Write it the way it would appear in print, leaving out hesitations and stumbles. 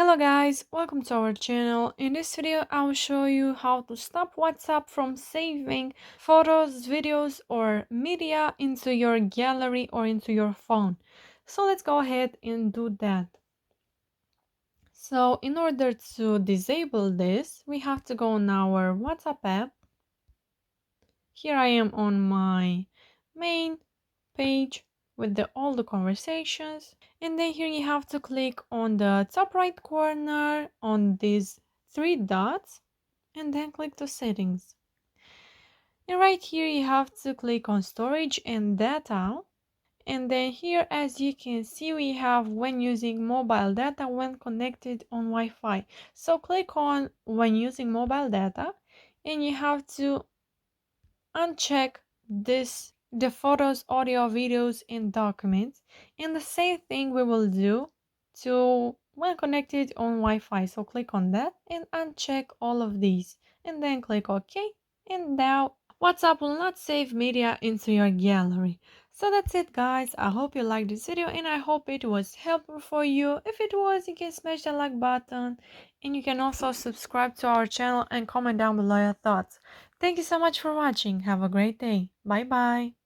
Hello guys, welcome to our channel. In this video, I will show you how to stop WhatsApp from saving photos, videos, or media into your gallery or into your phone. So let's go ahead and do that. So in order to disable this, we have to go on our WhatsApp app. Here I am on my main page with all the conversations, and then here you have to click on the top right corner on these three dots and then click the settings. And right here you have to click on storage and data, and then here, as you can see, we have when using mobile data when connected on Wi-Fi. So click on when using mobile data, and you have to uncheck the photos, audio, videos, and documents. And the same thing we will do to when connected on Wi-Fi. So click on that and uncheck all of these, and then click OK. And now WhatsApp will not save media into your gallery. So that's it guys. I hope you liked this video and I hope it was helpful for you. If it was, you can smash the like button, and you can also subscribe to our channel and comment down below your thoughts. Thank you so much for watching. Have a great day. Bye bye.